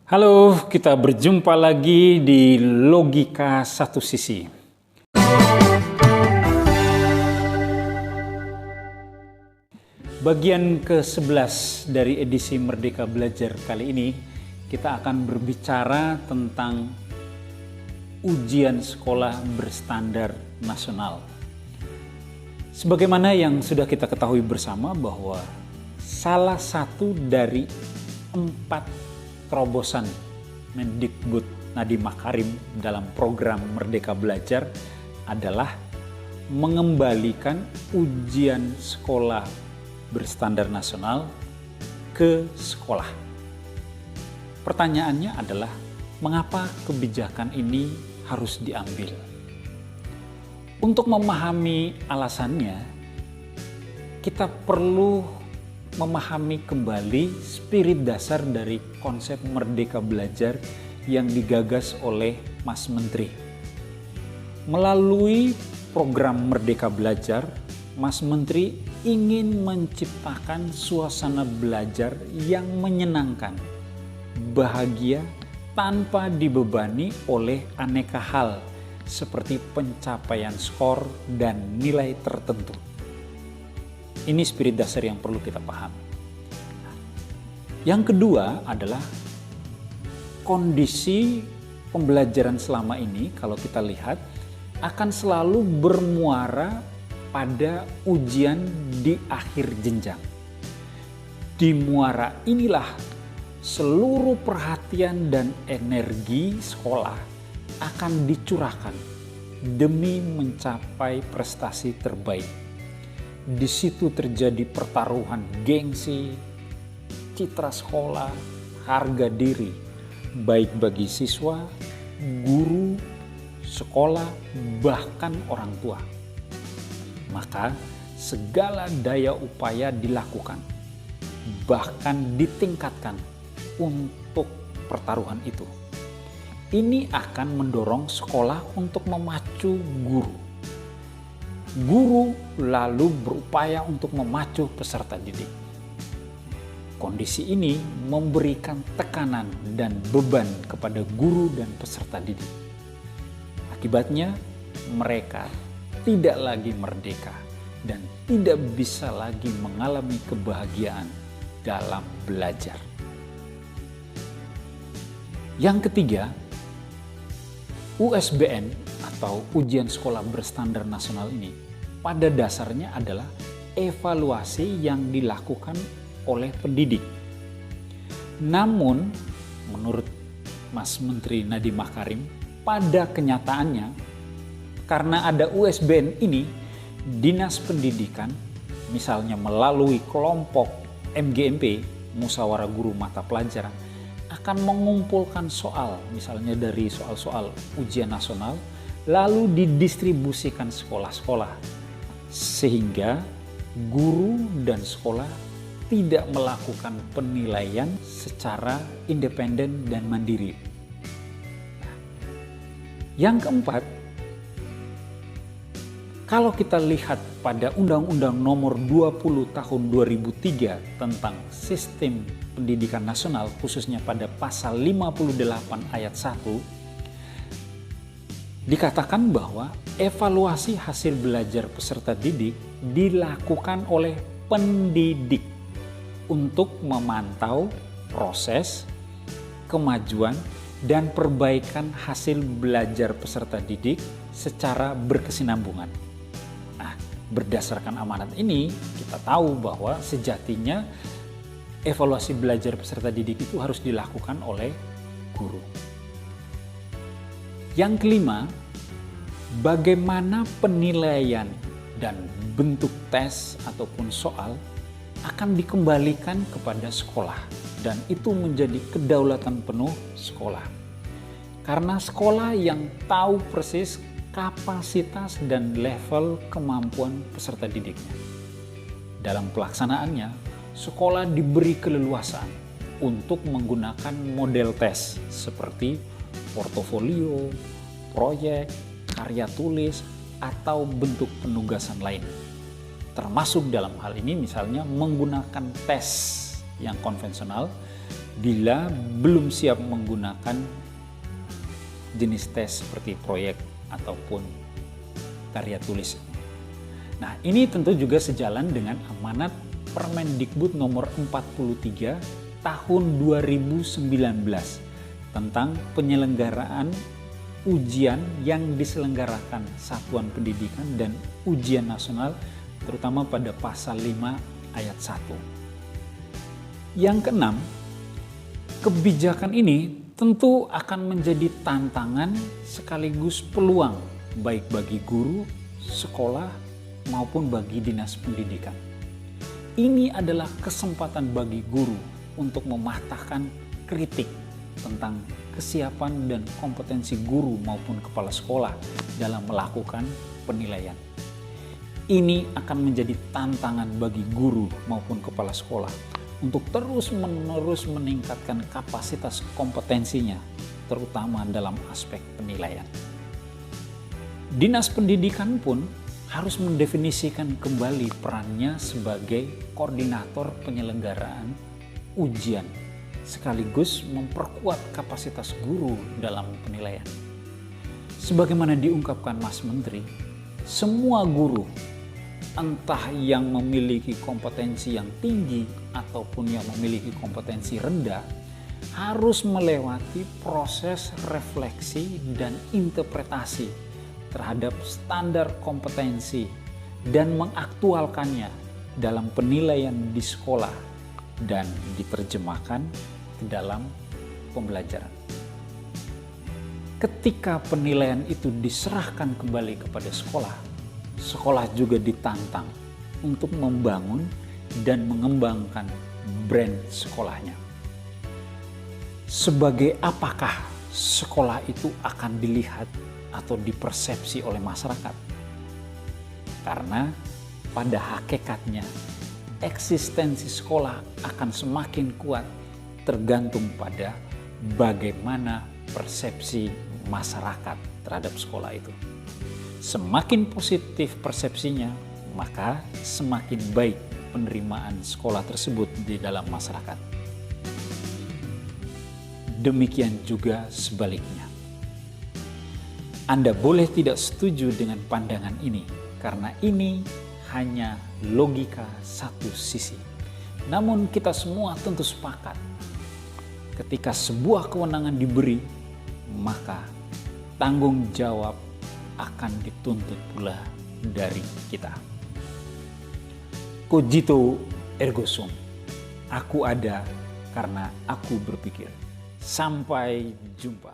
Halo, kita berjumpa lagi di Logika Satu Sisi. Bagian ke-11 dari edisi Merdeka Belajar kali ini, kita akan berbicara tentang ujian sekolah berstandar nasional. Sebagaimana yang sudah kita ketahui bersama bahwa salah satu dari 4 terobosan Mendikbud Nadiem Makarim dalam program Merdeka Belajar adalah mengembalikan ujian sekolah berstandar nasional ke sekolah. Pertanyaannya adalah, mengapa kebijakan ini harus diambil? Untuk memahami alasannya, kita perlu memahami kembali spirit dasar dari konsep Merdeka Belajar yang digagas oleh Mas Menteri. Melalui program Merdeka Belajar, Mas Menteri ingin menciptakan suasana belajar yang menyenangkan, bahagia, tanpa dibebani oleh aneka hal seperti pencapaian skor dan nilai tertentu. Ini spirit dasar yang perlu kita pahami. Yang kedua adalah kondisi pembelajaran selama ini, kalau kita lihat, akan selalu bermuara pada ujian di akhir jenjang. Di muara inilah seluruh perhatian dan energi sekolah akan dicurahkan demi mencapai prestasi terbaik. Di situ terjadi pertaruhan gengsi, citra sekolah, harga diri, baik bagi siswa, guru, sekolah, bahkan orang tua. Maka segala daya upaya dilakukan, bahkan ditingkatkan untuk pertaruhan itu. Ini akan mendorong sekolah untuk memacu guru. Guru lalu berupaya untuk memacu peserta didik. Kondisi ini memberikan tekanan dan beban kepada guru dan peserta didik. Akibatnya, mereka tidak lagi merdeka dan tidak bisa lagi mengalami kebahagiaan dalam belajar. Yang ketiga, USBN atau ujian sekolah berstandar nasional ini pada dasarnya adalah evaluasi yang dilakukan oleh pendidik. Namun, menurut Mas Menteri Nadiem Makarim, pada kenyataannya, karena ada USBN ini, Dinas Pendidikan, misalnya melalui kelompok MGMP, Musyawarah Guru Mata Pelajaran, akan mengumpulkan soal, misalnya dari soal-soal ujian nasional, lalu didistribusikan sekolah-sekolah, sehingga guru dan sekolah tidak melakukan penilaian secara independen dan mandiri. Yang keempat, kalau kita lihat pada Undang-Undang Nomor 20 Tahun 2003 tentang Sistem Pendidikan Nasional, khususnya pada pasal 58 ayat 1, dikatakan bahwa evaluasi hasil belajar peserta didik dilakukan oleh pendidik untuk memantau proses, kemajuan, dan perbaikan hasil belajar peserta didik secara berkesinambungan. Nah, berdasarkan amanat ini, kita tahu bahwa sejatinya evaluasi belajar peserta didik itu harus dilakukan oleh guru. Yang kelima, bagaimana penilaian dan bentuk tes ataupun soal akan dikembalikan kepada sekolah, dan itu menjadi kedaulatan penuh sekolah. Karena sekolah yang tahu persis kapasitas dan level kemampuan peserta didiknya. Dalam pelaksanaannya, sekolah diberi keleluasaan untuk menggunakan model tes seperti portofolio, proyek, karya tulis, atau bentuk penugasan lain. Termasuk dalam hal ini misalnya menggunakan tes yang konvensional bila belum siap menggunakan jenis tes seperti proyek ataupun karya tulis. Nah, ini tentu juga sejalan dengan amanat Permendikbud nomor 43 tahun 2019 tentang penyelenggaraan ujian yang diselenggarakan satuan pendidikan dan ujian nasional, terutama pada pasal 5 ayat 1. Yang keenam, kebijakan ini tentu akan menjadi tantangan sekaligus peluang baik bagi guru, sekolah, maupun bagi dinas pendidikan. Ini adalah kesempatan bagi guru untuk mematahkan kritik tentang kesiapan dan kompetensi guru maupun kepala sekolah dalam melakukan penilaian. Ini akan menjadi tantangan bagi guru maupun kepala sekolah untuk terus-menerus meningkatkan kapasitas kompetensinya, terutama dalam aspek penilaian. Dinas pendidikan pun harus mendefinisikan kembali perannya sebagai koordinator penyelenggaraan ujian, sekaligus memperkuat kapasitas guru dalam penilaian. Sebagaimana diungkapkan Mas Menteri, semua guru, entah yang memiliki kompetensi yang tinggi ataupun yang memiliki kompetensi rendah, harus melewati proses refleksi dan interpretasi terhadap standar kompetensi dan mengaktualkannya dalam penilaian di sekolah dan diterjemahkan ke dalam pembelajaran. Ketika penilaian itu diserahkan kembali kepada sekolah, sekolah juga ditantang untuk membangun dan mengembangkan brand sekolahnya. Sebagai apakah sekolah itu akan dilihat atau dipersepsi oleh masyarakat? Karena pada hakikatnya eksistensi sekolah akan semakin kuat tergantung pada bagaimana persepsi masyarakat terhadap sekolah itu. Semakin positif persepsinya, maka semakin baik penerimaan sekolah tersebut di dalam masyarakat. Demikian juga sebaliknya. Anda boleh tidak setuju dengan pandangan ini, karena ini hanya logika satu sisi. Namun kita semua tentu sepakat, ketika sebuah kewenangan diberi, maka tanggung jawab akan dituntut pula dari kita. Cogito ergo sum. Aku ada karena aku berpikir. Sampai jumpa.